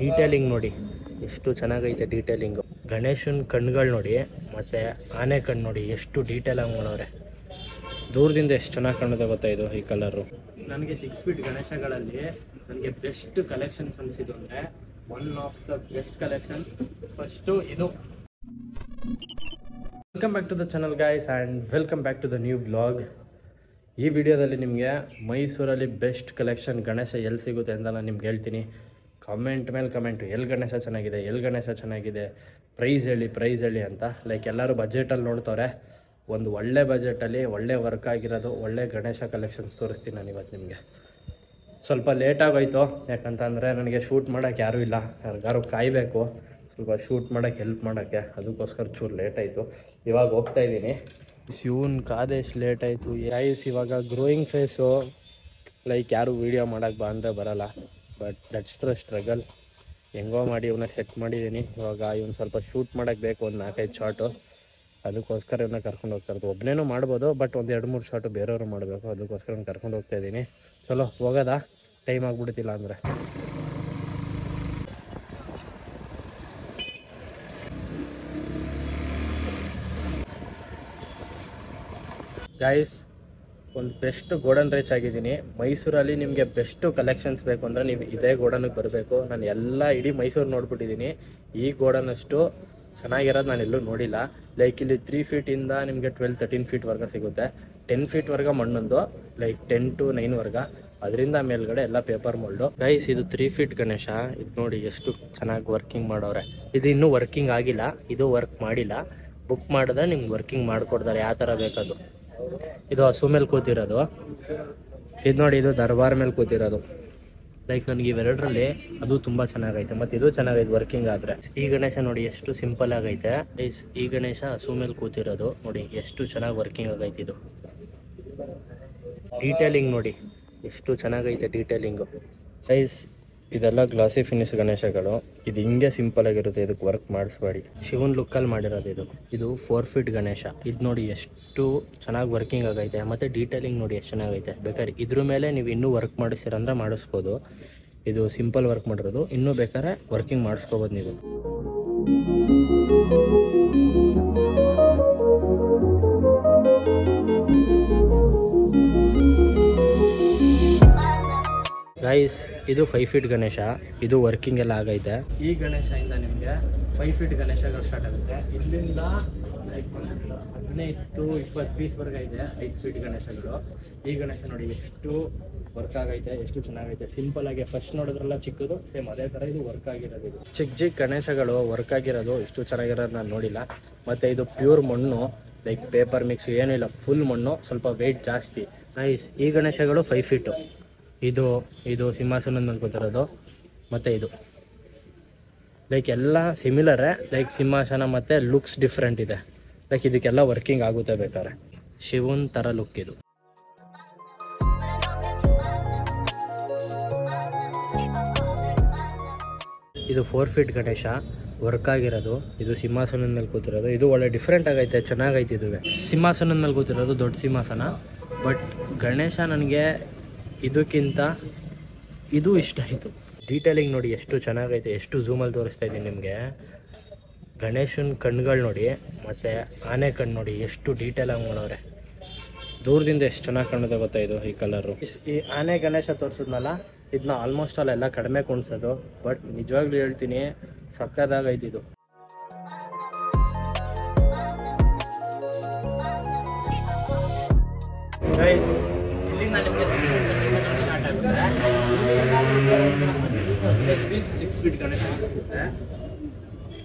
Detailing ನೋಡಿ ಎಷ್ಟು ಚೆನ್ನಾಗೈತೆ ಡೀಟೇಲಿಂಗು. ಗಣೇಶನ ಕಣ್ಣುಗಳು ನೋಡಿ, ಮತ್ತು ಆನೆ ಕಣ್ಣು ನೋಡಿ ಎಷ್ಟು ಡೀಟೇಲಾಗಿ ಮಾಡೋರೆ. ದೂರದಿಂದ ಎಷ್ಟು ಚೆನ್ನಾಗಿ ಕಾಣುತ್ತೆ ಗೊತ್ತಾ ಇದು ಈ ಕಲರು. ನನಗೆ 6 ಫೀಟ್ ಗಣೇಶಗಳಲ್ಲಿ ನನಗೆ ಬೆಸ್ಟ್ ಕಲೆಕ್ಷನ್ಸ್ ಅನಿಸಿದ್ದು ಅಂದರೆ one of the best collection first ಇದು. Welcome back to the channel guys and welcome back to the new vlog. ಈ ವಿಡಿಯೋದಲ್ಲಿ ನಿಮಗೆ ಮೈಸೂರಲ್ಲಿ ಬೆಸ್ಟ್ ಕಲೆಕ್ಷನ್ ಗಣೇಶ ಎಲ್ಲಿ ಸಿಗುತ್ತೆ ಅಂತ ನಾನು ನಿಮ್ಗೆ ಹೇಳ್ತೀನಿ. ಕಮೆಂಟ್ ಮೇಲೆ ಕಮೆಂಟು, ಎಲ್ಲಿ ಗಣೇಶ ಚೆನ್ನಾಗಿದೆ, ಪ್ರೈಸ್ ಹೇಳಿ ಅಂತ. ಲೈಕ್ ಎಲ್ಲರೂ ಬಜೆಟಲ್ಲಿ ನೋಡ್ತವ್ರೆ, ಒಂದು ಒಳ್ಳೆ ಬಜೆಟಲ್ಲಿ ಒಳ್ಳೆ ವರ್ಕ್ ಆಗಿರೋದು ಒಳ್ಳೆ ಗಣೇಶ ಕಲೆಕ್ಷನ್ಸ್ ತೋರಿಸ್ತೀನಿ ನಾನು ಇವತ್ತು ನಿಮಗೆ. ಸ್ವಲ್ಪ ಲೇಟಾಗೋಯ್ತು, ಯಾಕಂತಂದರೆ ನನಗೆ ಶೂಟ್ ಮಾಡೋಕ್ಕೆ ಯಾರೂ ಇಲ್ಲ, ಯಾರಿಗಾರು ಕಾಯಬೇಕು ಸ್ವಲ್ಪ ಶೂಟ್ ಮಾಡೋಕ್ಕೆ ಹೆಲ್ಪ್ ಮಾಡೋಕ್ಕೆ, ಅದಕ್ಕೋಸ್ಕರ ಚೂರು ಲೇಟಾಯಿತು. ಇವಾಗ ಹೋಗ್ತಾಯಿದ್ದೀನಿ. ಇವನ್ ಕಾದೇಶ್ ಲೇಟ್ ಆಯಿತು ಗೈಸ್. ಇವಾಗ ಗ್ರೋಯಿಂಗ್ ಫೇಸು, ಲೈಕ್ ಯಾರು ವೀಡಿಯೋ ಮಾಡೋಕ್ಕೆ ಬಾ ಅಂದರೆ ಬರೋಲ್ಲ, ಬಟ್ ದಟ್ಸ್ ದ ಸ್ಟ್ರಗಲ್. ಹೆಂಗೋ ಮಾಡಿ ಇವನ್ನ ಸೆಟ್ ಮಾಡಿದ್ದೀನಿ. ಇವಾಗ ಇವನು ಸ್ವಲ್ಪ ಶೂಟ್ ಮಾಡೋಕ್ಕೆ ಬೇಕು, ಒಂದು 4-5 ಶಾಟು, ಅದಕ್ಕೋಸ್ಕರ ಇವನ್ನ ಕರ್ಕೊಂಡು ಹೋಗ್ತಾ ಇರೋದು. ಒಬ್ಬನೇನೂ ಮಾಡ್ಬೋದು, ಬಟ್ ಒಂದು 2-3 ಶಾಟು ಬೇರೆಯವರು ಮಾಡಬೇಕು, ಅದಕ್ಕೋಸ್ಕರ ಕರ್ಕೊಂಡು ಹೋಗ್ತಾಯಿದ್ದೀನಿ. ಚಲೋ ಹೋಗೋದಾ, ಟೈಮ್ ಆಗಿಬಿಡ್ತಿಲ್ಲ ಅಂದರೆ. ಗೈಸ್, ಒಂದು ಬೆಸ್ಟ್ ಗೋಡನ್ ರೀಚ್ ಆಗಿದ್ದೀನಿ. ಮೈಸೂರಲ್ಲಿ ನಿಮಗೆ ಬೆಸ್ಟು ಕಲೆಕ್ಷನ್ಸ್ ಬೇಕು ಅಂದರೆ ನೀವು ಇದೇ ಗೋಡನ್ಗೆ ಬರಬೇಕು. ನಾನು ಎಲ್ಲ ಇಡೀ ಮೈಸೂರು ನೋಡ್ಬಿಟ್ಟಿದ್ದೀನಿ, ಈ ಗೋಡನಷ್ಟು ಚೆನ್ನಾಗಿರೋದು ನಾನು ಎಲ್ಲೂ ನೋಡಿಲ್ಲ. ಲೈಕ್ ಇಲ್ಲಿ 3 ಫೀಟಿಂದ ನಿಮಗೆ 12-13 ಫೀಟ್ವರೆಗೆ ಸಿಗುತ್ತೆ. 10 ಫೀಟ್ವರೆಗೆ ಮಣ್ಣೊಂದು, ಲೈಕ್ 10 to 9 ಅದರಿಂದ ಮೇಲ್ಗಡೆ ಎಲ್ಲ ಪೇಪರ್ ಮೋಲ್ಡು. ಗೈಸ್, ಇದು 3 ಫೀಟ್ ಗಣೇಶ. ಇದು ನೋಡಿ ಎಷ್ಟು ಚೆನ್ನಾಗಿ ವರ್ಕಿಂಗ್ ಮಾಡೋರೆ. ಇದು ಇನ್ನೂ ವರ್ಕಿಂಗ್ ಆಗಿಲ್ಲ, ಇದು ವರ್ಕ್ ಮಾಡಿಲ್ಲ. ಬುಕ್ ಮಾಡಿದ್ರೆ ನಿಮ್ಗೆ ವರ್ಕಿಂಗ್ ಮಾಡಿಕೊಡ್ತಾರೆ, ಯಾವ ಥರ ಬೇಕದು. ಇದು ಹಸು ಮೇಲೆ ಕೂತಿರೋದು, ಇದು ನೋಡಿ, ಇದು ದರ್ಬಾರ್ ಮೇಲೆ ಕೂತಿರೋದು. ಲೈಕ್ ನನಗೆ ಇವೆರಡರಲ್ಲಿ ಅದು ತುಂಬ ಚೆನ್ನಾಗೈತೆ, ಮತ್ತು ಇದು ಚೆನ್ನಾಗೈತೆ ವರ್ಕಿಂಗ್ ಆದರೆ. ಈ ಗಣೇಶ ನೋಡಿ ಎಷ್ಟು ಸಿಂಪಲ್ ಆಗೈತೆ. ಈ ಗಣೇಶ ಹಸು ಮೇಲೆ ಕೂತಿರೋದು ನೋಡಿ ಎಷ್ಟು ಚೆನ್ನಾಗಿ ವರ್ಕಿಂಗ್ ಆಗೈತೆ. ಇದು ಡೀಟೇಲಿಂಗ್ ನೋಡಿ ಎಷ್ಟು ಚೆನ್ನಾಗೈತೆ ಡೀಟೇಲಿಂಗು. ಗೈಸ್, ಇದೆಲ್ಲ ಗ್ಲಾಸಿ ಫಿನಿಶ್ ಗಣೇಶಗಳು. ಇದು ಹಿಂಗೆ ಸಿಂಪಲ್ ಆಗಿರುತ್ತೆ, ಇದಕ್ಕೆ ವರ್ಕ್ ಮಾಡಿಸ್ಬೇಡಿ. ಶಿವನ್ ಲುಕ್ಕಲ್ಲಿ ಮಾಡಿರೋದು ಇದು 4 ಫೀಟ್ ಗಣೇಶ. ಇದು ನೋಡಿ ಎಷ್ಟು ಚೆನ್ನಾಗಿ ವರ್ಕಿಂಗ್ ಆಗೈತೆ, ಮತ್ತು ಡೀಟೇಲಿಂಗ್ ನೋಡಿ ಎಷ್ಟು ಚೆನ್ನಾಗೈತೆ. ಬೇಕಾದ್ರೆ ಇದ್ರ ಮೇಲೆ ನೀವು ಇನ್ನೂ ವರ್ಕ್ ಮಾಡಿಸಿರಂದ್ರೆ ಮಾಡಿಸ್ಬೋದು. ಇದು ಸಿಂಪಲ್ ವರ್ಕ್ ಮಾಡಿರೋದು, ಇನ್ನೂ ಬೇಕಾದ್ರೆ ವರ್ಕಿಂಗ್ ಮಾಡಿಸ್ಕೋಬೋದು ನೀವು. ಗೈಸ್, ಇದು 5 ಫೀಟ್ ಗಣೇಶ. ಇದು ವರ್ಕಿಂಗ್ ಎಲ್ಲ ಆಗೈತೆ. ಈ ಗಣೇಶದಿಂದ ನಿಮಗೆ 5 ಫೀಟ್ ಗಣೇಶಗಳು ಸ್ಟಾರ್ಟ್ ಆಗುತ್ತೆ. ಇಲ್ಲಿಂದ 15-20 ಪೀಸ್ವರೆಗೆ ಇದೆ 5 ಫೀಟ್ ಗಣೇಶಗಳು. ಈ ಗಣೇಶ ನೋಡಿ ಎಷ್ಟು ವರ್ಕ್ ಆಗೈತೆ, ಎಷ್ಟು ಚೆನ್ನಾಗೈತೆ. ಸಿಂಪಲ್ ಆಗಿ ಫಸ್ಟ್ ನೋಡಿದ್ರಲ್ಲ ಚಿಕ್ಕದು, ಸೇಮ್ ಅದೇ ಥರ ಇದು ವರ್ಕ್ ಆಗಿರೋದು. ಇದು ಚಿಕ್ಕ ಗಣೇಶಗಳು ವರ್ಕ್ ಆಗಿರೋದು ಇಷ್ಟು ಚೆನ್ನಾಗಿರೋದು ನಾನು ನೋಡಿಲ್ಲ. ಮತ್ತು ಇದು ಪ್ಯೂರ್ ಮಣ್ಣು, ಲೈಕ್ ಪೇಪರ್ ಮಿಕ್ಸ್ ಏನಿಲ್ಲ, ಫುಲ್ ಮಣ್ಣು, ಸ್ವಲ್ಪ ವೆಯ್ಟ್ ಜಾಸ್ತಿ. ಗೈಸ್, ಈ ಗಣೇಶಗಳು 5 ಫೀಟು. ಇದು ಸಿಂಹಾಸನದ ಮೇಲೆ ಕೂತಿರೋದು, ಮತ್ತು ಇದು ಲೈಕ್ ಎಲ್ಲ ಸಿಮಿಲರೇ. ಲೈಕ್ ಸಿಂಹಾಸನ ಮತ್ತು ಲುಕ್ಸ್ ಡಿಫ್ರೆಂಟ್ ಇದೆ. ಲೈಕ್ ಇದಕ್ಕೆಲ್ಲ ವರ್ಕಿಂಗ್ ಆಗುತ್ತೆ ಬೇಕಾದ್ರೆ. ಶಿವನ್ ಥರ ಲುಕ್ ಇದು. ಇದು 4 ಫೀಟ್ ಗಣೇಶ ವರ್ಕ್ ಆಗಿರೋದು. ಇದು ಸಿಂಹಾಸನದ ಮೇಲೆ ಕೂತಿರೋದು. ಇದು ಒಳ್ಳೆ ಡಿಫ್ರೆಂಟ್ ಆಗೈತೆ, ಚೆನ್ನಾಗೈತೆ. ಇದುವೆ ಸಿಂಹಾಸನದ ಮೇಲೆ ಕೂತಿರೋದು ದೊಡ್ಡ ಸಿಂಹಾಸನ. ಬಟ್ ಗಣೇಶ ನನಗೆ ಇದಕ್ಕಿಂತ ಇದು ಇಷ್ಟ ಆಯಿತು. ಡೀಟೇಲಿಂಗ್ ನೋಡಿ ಎಷ್ಟು ಚೆನ್ನಾಗೈತೆ, ಎಷ್ಟು ಝೂಮಲ್ಲಿ ತೋರಿಸ್ತಾ ಇದ್ದೀನಿ ನಿಮಗೆ. ಗಣೇಶನ ಕಣ್ಣುಗಳು ನೋಡಿ, ಮತ್ತು ಆನೆ ಕಣ್ಣು ನೋಡಿ ಎಷ್ಟು ಡೀಟೇಲಾಗಿ ಮಾಡೋರೆ. ದೂರದಿಂದ ಎಷ್ಟು ಚೆನ್ನಾಗಿ ಕಾಣುತ್ತೆ ಗೊತ್ತಾ ಇದು ಈ ಕಲರು. ಈ ಆನೆ ಗಣೇಶ ತೋರಿಸಿದ್ನಲ್ಲ, ಇದನ್ನ ಆಲ್ಮೋಸ್ಟ್ ಎಲ್ಲ ಕಡಿಮೆ ಕುಣಿಸೋದು, ಬಟ್ ನಿಜವಾಗ್ಲೂ ಹೇಳ್ತೀನಿ ಸಕ್ಕದಾಗೈತೆ ಇದು. ಗೈಸ್, ಇಲ್ಲಿಂದ ನಿಮಗೆ 6 ಫೀಟ್ ಗಣೇಶಗಳು ಸ್ಟಾರ್ಟ್ ಆಗುತ್ತೆ. 6 ಫೀಟ್ ಗಣೇಶ ಸಿಗುತ್ತೆ.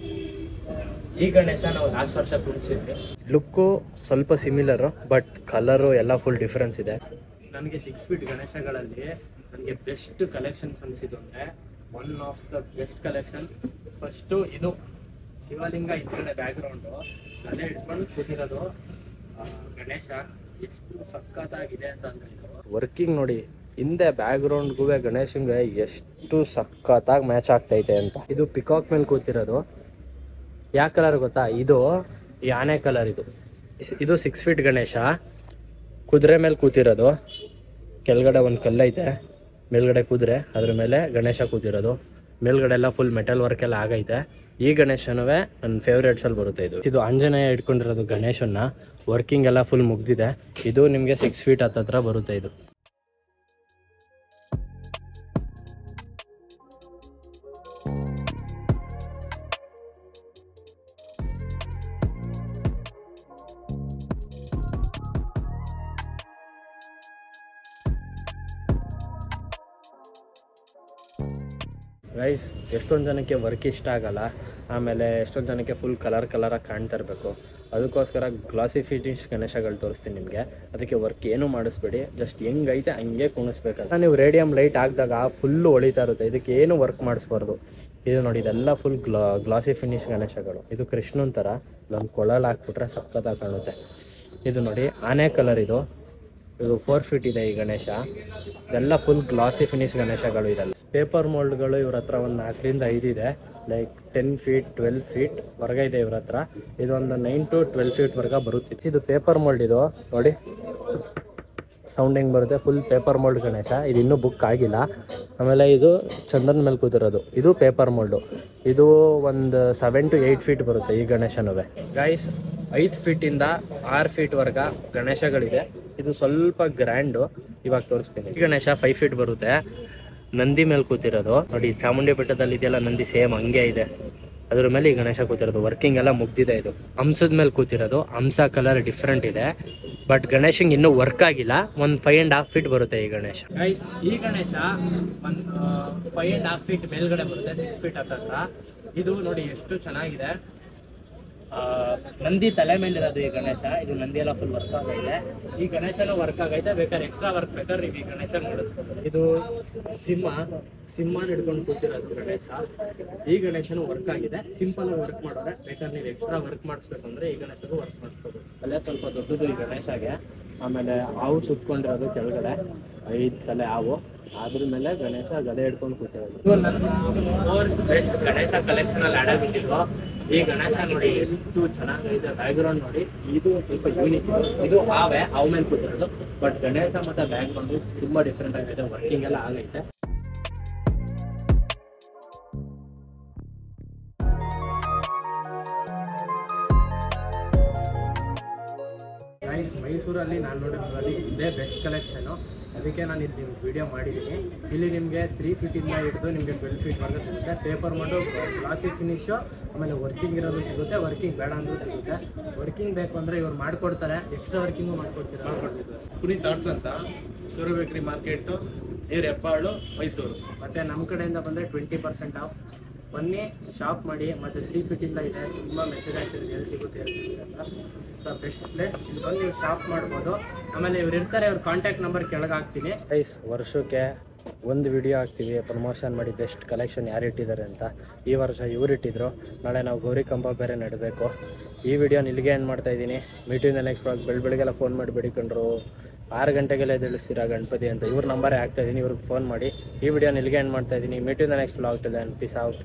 ಈ ಗಣೇಶ ನಾವು ಲಾಸ್ಟ್ ವರ್ಷ ಕುಣಿಸಿದ್ವಿ. ಲುಕ್ಕು ಸ್ವಲ್ಪ ಸಿಮಿಲರು, ಬಟ್ ಕಲರು ಎಲ್ಲ ಫುಲ್ ಡಿಫ್ರೆನ್ಸ್ ಇದೆ. ನನಗೆ 6 ಫೀಟ್ ಗಣೇಶಗಳಲ್ಲಿ ನನಗೆ ಬೆಸ್ಟ್ ಕಲೆಕ್ಷನ್ಸ್ ಅನಿಸಿದ್ದು ಅಂದರೆ one of the best collection first ಇದು ಶಿವಲಿಂಗ. ಇದ್ರೇ ಬ್ಯಾಕ್ಗ್ರೌಂಡು ಅದೇ ಇಟ್ಕೊಂಡು ಕೂತಿರೋದು ಗಣೇಶ ಎಷ್ಟು ಸಖತ್ತಾಗಿದೆ ಅಂತಂದರೆ ವರ್ಕಿಂಗ್ ನೋಡಿ. ಹಿಂದೆ ಬ್ಯಾಕ್ಗ್ರೌಂಡ್ಗೂ ಗಣೇಶಂಗೆ ಎಷ್ಟು ಸಖತ್ತಾಗಿ ಮ್ಯಾಚ್ ಆಗ್ತೈತೆ ಅಂತ. ಇದು ಪಿಕಾಕ್ ಮೇಲೆ ಕೂತಿರೋದು. ಯಾವ ಕಲರ್ ಗೊತ್ತಾ, ಇದು ಈ ಆನೆ ಕಲರ್. ಇದು 6 ಫೀಟ್ ಗಣೇಶ ಕುದುರೆ ಮೇಲೆ ಕೂತಿರೋದು. ಕೆಳಗಡೆ ಒಂದು ಕಲ್ಲೈತೆ, ಮೇಲ್ಗಡೆ ಕುದುರೆ, ಅದ್ರ ಮೇಲೆ ಗಣೇಶ ಕೂತಿರೋದು. ಮೇಲ್ಗಡೆ ಎಲ್ಲ ಫುಲ್ ಮೆಟಲ್ ವರ್ಕ್ ಎಲ್ಲ ಆಗೈತೆ. ಈ ಗಣೇಶನೂ ನನ್ನ ಫೇವ್ರೇಟ್ಸಲ್ಲಿ ಬರುತ್ತೆ. ಇದು ಆಂಜನೇಯ ಇಟ್ಕೊಂಡಿರೋದು ಗಣೇಶನ್ನ. ವರ್ಕಿಂಗ್ ಎಲ್ಲ ಫುಲ್ ಮುಗ್ದಿದೆ. ಇದು ನಿಮಗೆ 6 ಫೀಟ್ ಹತ್ತತ್ರ ಬರುತ್ತೆ. ಇದು ಗೈಸ್, ಎಷ್ಟೊಂದು ಜನಕ್ಕೆ ವರ್ಕ್ ಇಷ್ಟ ಆಗಲ್ಲ. ಆಮೇಲೆ ಎಷ್ಟೊಂದು ಜನಕ್ಕೆ ಫುಲ್ ಕಲರಾಗಿ ಕಾಣ್ತಾ ಇರಬೇಕು. ಅದಕ್ಕೋಸ್ಕರ ಗ್ಲಾಸಿ ಫಿನಿಶ್ ಗಣೇಶಗಳು ತೋರಿಸ್ತೀನಿ ನಿಮಗೆ. ಅದಕ್ಕೆ ವರ್ಕ್ ಏನೂ ಮಾಡಿಸ್ಬೇಡಿ, ಜಸ್ಟ್ ಹೆಂಗೈತೆ ಹಂಗೆ ಕುಣಿಸ್ಬೇಕಂತ. ನೀವು ರೇಡಿಯಮ್ ಲೈಟ್ ಹಾಕಿದಾಗ ಫುಲ್ಲು ಹೊಳಿತಾ ಇರುತ್ತೆ. ಇದಕ್ಕೆ ಏನು ವರ್ಕ್ ಮಾಡಿಸ್ಬಾರ್ದು. ಇದು ನೋಡಿ, ಇದೆಲ್ಲ ಫುಲ್ ಗ್ಲಾಸಿ ಫಿನಿಶ್ ಗಣೇಶಗಳು. ಇದು ಕೃಷ್ಣನ ಥರ ಇಲ್ಲೊಂದು ಕೊಳಲು ಹಾಕ್ಬಿಟ್ರೆ ಸಖತ್ತಾಗಿ ಕಾಣುತ್ತೆ. ಇದು ನೋಡಿ, ಆನೆ ಕಲರ್. ಇದು 4 ಫೀಟ್ ಇದೆ ಈ ಗಣೇಶ. ಇದೆಲ್ಲ ಫುಲ್ ಗ್ಲಾಸಿ ಫಿನಿಶ್ ಗಣೇಶಗಳು. ಇದೆಲ್ಲ ಪೇಪರ್ ಮೋಲ್ಡ್ಗಳು ಇವ್ರ ಹತ್ರ ಒಂದು 4 ರಿಂದ 5 ಇದೆ. ಲೈಕ್ 10 ಫೀಟ್ 12 ಫೀಟ್ ವರ್ಗ ಇದೆ ಇವ್ರ ಹತ್ರ. ಇದೊಂದು 9 to 12 ಫೀಟ್ ವರ್ಗ ಬರುತ್ತೆ. ಇದು ಪೇಪರ್ ಮೋಲ್ಡ್. ಇದು ನೋಡಿ ಸೌಂಡಿಂಗ್ ಬರುತ್ತೆ. Full paper mould Ganesha. ಇದು ಇನ್ನೂ ಬುಕ್ ಆಗಿಲ್ಲ. ಆಮೇಲೆ ಇದು ಚಂದ್ರನ ಮೇಲೆ ಕೂತಿರೋದು. ಇದು ಪೇಪರ್ ಮೋಲ್ಡು. ಇದು ಒಂದು 7 to 8 ಫೀಟ್ ಬರುತ್ತೆ ಈ ಗಣೇಶನೂ. ಗೈಸ್, 5 ಫೀಟಿಂದ 6 ಫೀಟ್ ವರ್ಗ ಗಣೇಶಗಳಿದೆ. ಇದು ಸ್ವಲ್ಪ ಗ್ರ್ಯಾಂಡು. ಇವಾಗ ತೋರಿಸ್ತೀನಿ. ಈ ಗಣೇಶ 5 ಫೀಟ್ ಬರುತ್ತೆ. ನಂದಿ ಮೇಲೆ ಕೂತಿರೋದು ನೋಡಿ. ಚಾಮುಂಡಿ ಬೆಟ್ಟದಲ್ಲಿ ಇದೆಲ್ಲ ನಂದಿ ಸೇಮ್ ಹಂಗೆ ಇದೆ. ಅದ್ರ ಮೇಲೆ ಈ ಗಣೇಶ ಕೂತಿರೋದು. ವರ್ಕಿಂಗ್ ಎಲ್ಲ ಮುಗ್ದಿದೆ. ಇದು ಹಂಸದ ಮೇಲೆ ಕೂತಿರೋದು. ಹಂಸ ಕಲರ್ ಡಿಫ್ರೆಂಟ್ ಇದೆ. ಬಟ್ ಗಣೇಶಂಗೆ ಇನ್ನೂ ವರ್ಕ್ ಆಗಿಲ್ಲ. ಒಂದು 5.5 ಫೀಟ್ ಬರುತ್ತೆ ಈ ಗಣೇಶ. ಗೈಸ್, ಈ ಗಣೇಶ ಒಂದು 5.5 ಫೀಟ್ ಮೇಲ್ಗಡೆ ಬರುತ್ತೆ. 6 ಫೀಟ್ ಹತ್ತತ್ರ. ಇದು ನೋಡಿ ಎಷ್ಟು ಚೆನ್ನಾಗಿದೆ. ನಂದಿ ತಲೆ ಮೇಲಿರೋದು ಈ ಗಣೇಶ. ಇದು ನಂದಿ ಎಲ್ಲ ಫುಲ್ ವರ್ಕ್ ಆಗೈತೆ. ಈ ಗಣೇಶನೂ ವರ್ಕ್ ಆಗೈತೆ. ಬೇಕಾದ್ರೆ ಎಕ್ಸ್ಟ್ರಾ ವರ್ಕ್ ಬೇಕಾದ್ರೆ ನೀವು ಈ ಗಣೇಶ ನೋಡಿಸ್ಬೋದು. ಇದು ಸಿಂಹನ ಹಿಡ್ಕೊಂಡು ಕೂತಿರೋದು ಗಣೇಶ. ಈ ಗಣೇಶನೂ ವರ್ಕ್ ಆಗಿದೆ. ಸಿಂಪಲ್ ವರ್ಕ್ ಮಾಡೋರೆ. ಬೇಕಾದ್ರೆ ನೀವು ಎಕ್ಸ್ಟ್ರಾ ವರ್ಕ್ ಮಾಡಿಸ್ಬೇಕು ಅಂದ್ರೆ ಈ ಗಣೇಶಗೂ ವರ್ಕ್ ಮಾಡಿಸ್ಬೋದು. ಅಲ್ಲೇ ಸ್ವಲ್ಪ ದೊಡ್ಡದು ಈ ಗಣೇಶಗೆ. ಆಮೇಲೆ ಹಾವು ಸುತ್ಕೊಂಡಿರೋದು ಕೆಳಗಡೆ 5 ತಲೆ ಹಾವು. ಅದ್ರ ಮೇಲೆ ಗಣೇಶ ಗದೆ ಹಿಡ್ಕೊಂಡು ಕೂತಿರೋದು. ಇದು ನನ್ನ ಬೆಸ್ಟ್ ಗಣೇಶ ಕಲೆಕ್ಷನ್ ಅಲ್ಲಿ ಆಡ್ ಆಗಿದ್ದು. ಈ ಗಣೇಶ ನೋಡಿ ಎಷ್ಟು ಚೆನ್ನಾಗಿದೆ. ಬ್ಯಾಕ್ಗ್ರೌಂಡ್ ನೋಡಿ, ಇದು ಸ್ವಲ್ಪ ಯೂನಿಕ್. ಇದು ಹಾವು ಮೇಲೆ ಕೂತಿರೋದು. ಬಟ್ ಗಣೇಶ ಮತ್ತೆ ಬ್ಯಾಕ್ಗ್ರೌಂಡ್ ತುಂಬಾ ಡಿಫ್ರೆಂಟ್ ಆಗಿದೆ. ವರ್ಕಿಂಗ್ ಎಲ್ಲ ಆಗೈತೆ. ಗೈಸ್, ಮೈಸೂರಲ್ಲಿ ನಾನು ನೋಡಿರೋದ್ರಲ್ಲಿ ಇದೇ ಬೆಸ್ಟ್ ಕಲೆಕ್ಷನು. ಅದಕ್ಕೆ ನಾನು ಇಲ್ಲಿ ನಿಮ್ಗೆ ವಿಡಿಯೋ ಮಾಡಿದ್ದೀನಿ. ಇಲ್ಲಿ ನಿಮಗೆ 3 ಫೀಟಿಂದ ಹಿಡಿದು ನಿಮಗೆ 12 ಫೀಟ್ವರೆಗೂ ಸಿಗುತ್ತೆ. ಪೇಪರ್ ಮಾಡು, ಗ್ಲಾಸಿ ಫಿನಿಶು, ಆಮೇಲೆ ವರ್ಕಿಂಗ್ ಇರೋದು ಸಿಗುತ್ತೆ. ವರ್ಕಿಂಗ್ ಬೇಡ ಅಂದರೂ ಸಿಗುತ್ತೆ. ವರ್ಕಿಂಗ್ ಬೇಕು ಅಂದರೆ ಇವ್ರು ಮಾಡಿಕೊಡ್ತಾರೆ. ಎಕ್ಸ್ಟ್ರಾ ವರ್ಕಿಂಗು ಮಾಡ್ಕೊಡ್ತಾರೆ. ಪುನೀತ್ ಆರ್ಟ್ಸ್ ಅಂತ, ಸೂರ್ಯ ಬೇಕ್ರಿ ಮಾರ್ಕೆಟು, ನೀರು ಹೆಬ್ಬಾಳು, ಮೈಸೂರು. ಮತ್ತು ನಮ್ಮ ಕಡೆಯಿಂದ ಬಂದರೆ 20% ಆಫ್. ಬನ್ನಿ, ಶಾಪ್ ಮಾಡಿ. ಮತ್ತು 3 ಫೀಟಿಂದ ಇದೆ. ತುಂಬ ಮೆಸೇಜ್ ಆಗ್ತಿದೆ ಎಲ್ಲಿ ಸಿಗುತ್ತೆ ಅಂತ. This is the best place. ಇಲ್ಲಿ ಬಂದು ನೀವು ಶಾಪ್ ಮಾಡ್ಬೋದು. ಆಮೇಲೆ ಇವ್ರು ಇರ್ತಾರೆ. ಅವ್ರ ಕಾಂಟ್ಯಾಕ್ಟ್ ನಂಬರ್ ಕೆಳಗೆ ಹಾಕ್ತೀನಿ. ಗೈಸ್, ವರ್ಷಕ್ಕೆ ಒಂದು ವಿಡಿಯೋ ಹಾಕ್ತೀವಿ ಪ್ರಮೋಷನ್ ಮಾಡಿ ಬೆಸ್ಟ್ ಕಲೆಕ್ಷನ್ ಯಾರು ಇಟ್ಟಿದ್ದಾರೆ ಅಂತ. ಈ ವರ್ಷ ಇವ್ರು ಇಟ್ಟಿದ್ರು. ನಾಳೆ ನಾವು ಗೌರಿ ಕಂಬ ಬೇರೆ ನೆಡಬೇಕು. ಈ ವಿಡಿಯೋನ ಇಲ್ಲಿಗೆ ಏನು ಮಾಡ್ತಾಯಿದ್ದೀನಿ. Meeting next vlog. ಬೆಳಗ್ಗೆಲ್ಲ ಫೋನ್ ಮಾಡಿ ಬೇಡಿಕೊಂಡ್ರು 6 ಗಂಟೆಗೆಲ್ಲ ಎದ್ದೇಳಿಸ್ತೀರಾ ಗಣಪತಿ ಅಂತ. ಇವ್ರ ನಂಬರೇ ಹಾಕ್ತಾಯಿದ್ದೀನಿ. ಇವ್ರಿಗೆ ಫೋನ್ ಮಾಡಿ ಈ ವಿಡಿಯೋನ ಇಲ್ಲಿಗೆ ಏನು ಮಾಡ್ತಾಯಿದ್ದೀನಿ. Meeting next vlog. Till then, peace out.